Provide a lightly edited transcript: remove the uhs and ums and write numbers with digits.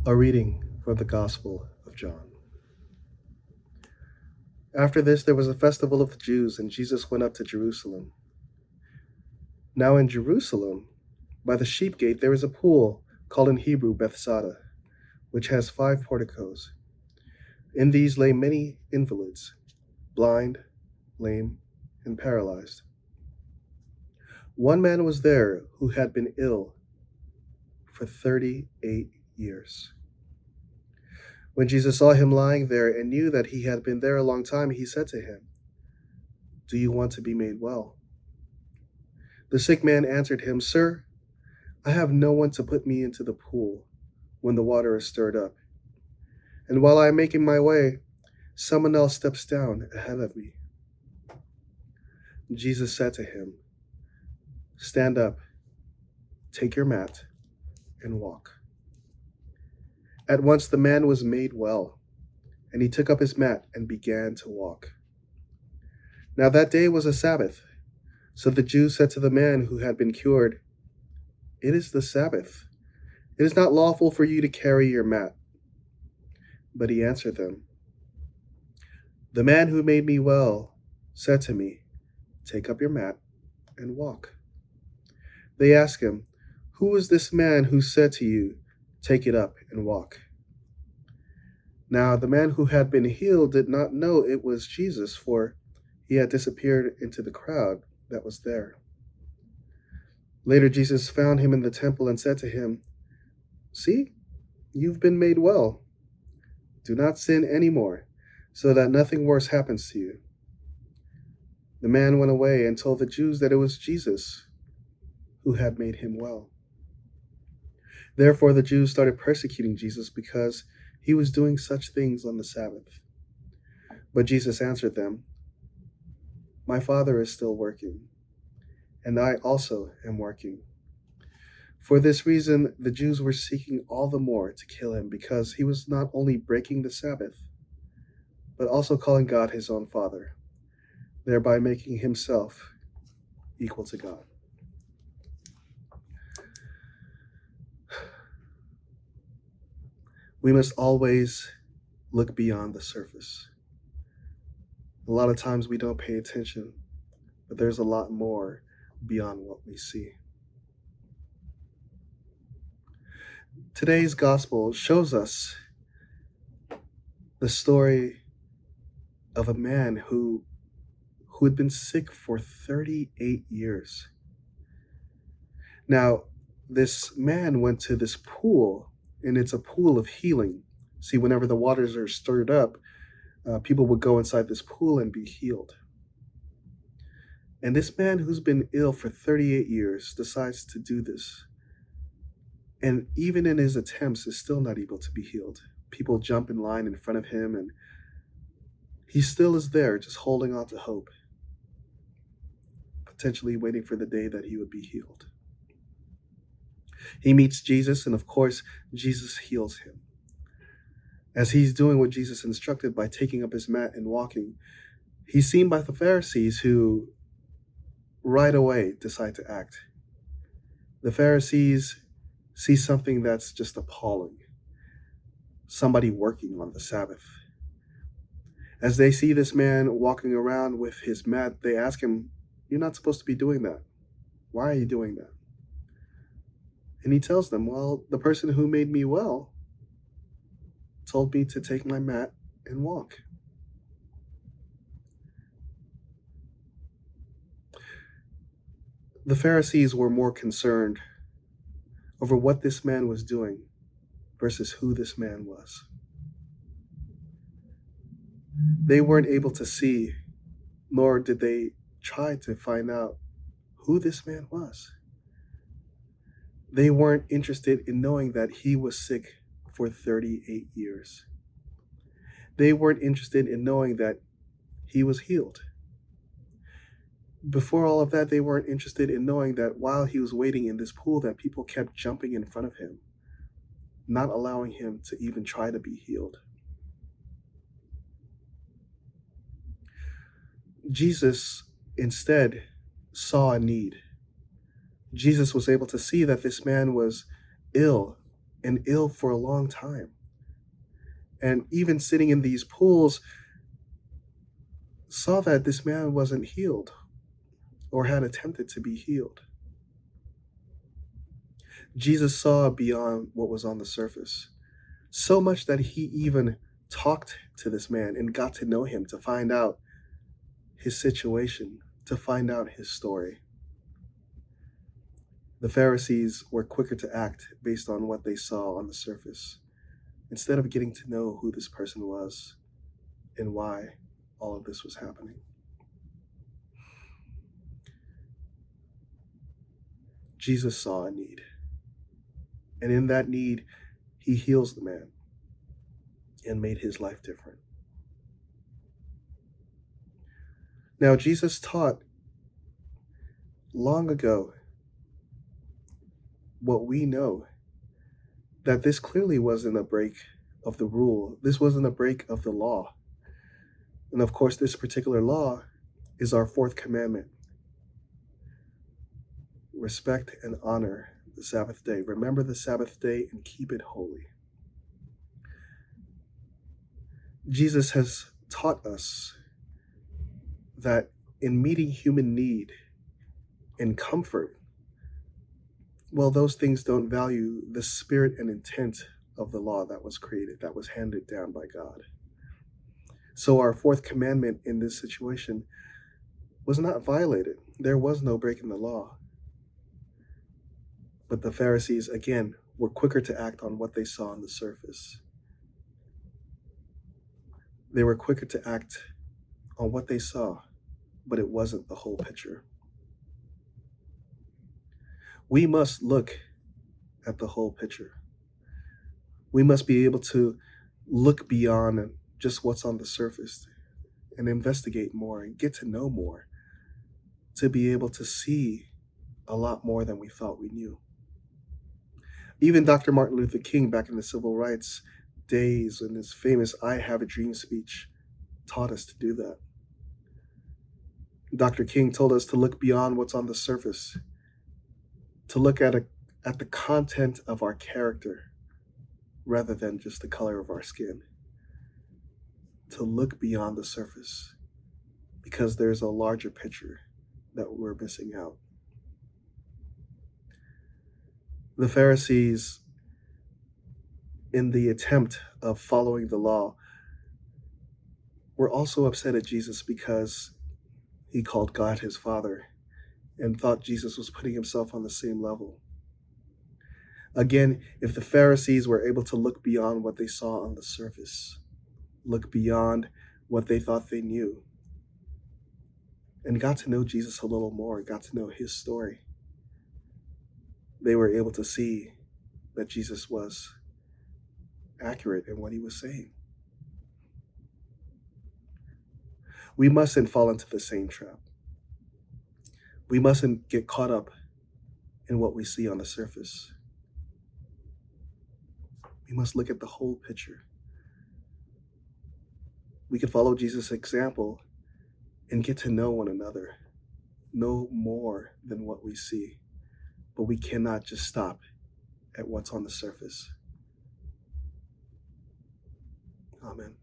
A reading from the Gospel of John. After this, there was a festival of the Jews, and Jesus went up to Jerusalem. Now in Jerusalem, by the sheep gate, there is a pool called in Hebrew Bethsaida, which has 5 porticos. In these lay many invalids, blind, lame, and paralyzed. One man was there who had been ill for 38 years. When Jesus saw him lying there and knew that he had been there a long time, he said to him, "Do you want to be made well?" The sick man answered him, "Sir, I have no one to put me into the pool when the water is stirred up. And while I am making my way, someone else steps down ahead of me." Jesus said to him, "Stand up, take your mat, and walk." At once the man was made well, and he took up his mat and began to walk. Now that day was a Sabbath, so the Jews said to the man who had been cured, "It is the Sabbath. It is not lawful for you to carry your mat." But he answered them, "The man who made me well said to me, 'Take up your mat and walk.'" They asked him, "Who was this man who said to you, 'Take it up and walk'?" Now the man who had been healed did not know it was Jesus, for he had disappeared into the crowd that was there. Later Jesus found him in the temple and said to him, "See, you've been made well. Do not sin anymore, so that nothing worse happens to you." The man went away and told the Jews that it was Jesus who had made him well. Therefore the Jews started persecuting Jesus because he was doing such things on the Sabbath. But Jesus answered them, "My Father is still working, and I also am working." For this reason, the Jews were seeking all the more to kill him, because he was not only breaking the Sabbath, but also calling God his own Father, thereby making himself equal to God. We must always look beyond the surface. A lot of times we don't pay attention, but there's a lot more beyond what we see. Today's gospel shows us the story of a man who had been sick for 38 years. Now, this man went to this pool, and it's a pool of healing. See, whenever the waters are stirred up, people would go inside this pool and be healed. And this man who's been ill for 38 years decides to do this. And even in his attempts, is still not able to be healed. People jump in line in front of him, and he still is there, just holding on to hope, potentially waiting for the day that he would be healed. He meets Jesus, and of course, Jesus heals him. As he's doing what Jesus instructed by taking up his mat and walking, he's seen by the Pharisees, who right away decide to act. The Pharisees see something that's just appalling: somebody working on the Sabbath. As they see this man walking around with his mat, they ask him, "You're not supposed to be doing that. Why are you doing that?" And he tells them, "Well, the person who made me well told me to take my mat and walk." The Pharisees were more concerned over what this man was doing versus who this man was. They weren't able to see, nor did they try to find out who this man was. They weren't interested in knowing that he was sick for 38 years. They weren't interested in knowing that he was healed. Before all of that, they weren't interested in knowing that while he was waiting in this pool, that people kept jumping in front of him, not allowing him to even try to be healed. Jesus instead saw a need. Jesus was able to see that this man was ill and ill for a long time. And even sitting in these pools, saw that this man wasn't healed or had attempted to be healed. Jesus saw beyond what was on the surface, so much that he even talked to this man and got to know him, to find out his situation, to find out his story. The Pharisees were quicker to act based on what they saw on the surface, instead of getting to know who this person was and why all of this was happening. Jesus saw a need, and in that need, he heals the man and made his life different. Now, Jesus taught long ago what we know, that this clearly wasn't a break of the rule. This wasn't a break of the law. And of course, this particular law is our fourth commandment. Respect and honor the Sabbath day. Remember the Sabbath day and keep it holy. Jesus has taught us that in meeting human need and comfort, well, those things don't value the spirit and intent of the law that was created, that was handed down by God. So our fourth commandment in this situation was not violated. There was no break in the law. But the Pharisees, again, were quicker to act on what they saw on the surface. They were quicker to act on what they saw, but it wasn't the whole picture. We must look at the whole picture. We must be able to look beyond just what's on the surface and investigate more and get to know more, to be able to see a lot more than we thought we knew. Even Dr. Martin Luther King, back in the civil rights days, in his famous "I Have a Dream" speech, taught us to do that. Dr. King told us to look beyond what's on the surface, to look at the content of our character rather than just the color of our skin, to look beyond the surface, because there's a larger picture that we're missing out. The Pharisees, in the attempt of following the law, were also upset at Jesus because he called God his Father and thought Jesus was putting himself on the same level. Again, if the Pharisees were able to look beyond what they saw on the surface, look beyond what they thought they knew, and got to know Jesus a little more, got to know his story, they were able to see that Jesus was accurate in what he was saying. We mustn't fall into the same trap. We mustn't get caught up in what we see on the surface. We must look at the whole picture. We can follow Jesus' example and get to know one another, know more than what we see. But we cannot just stop at what's on the surface. Amen.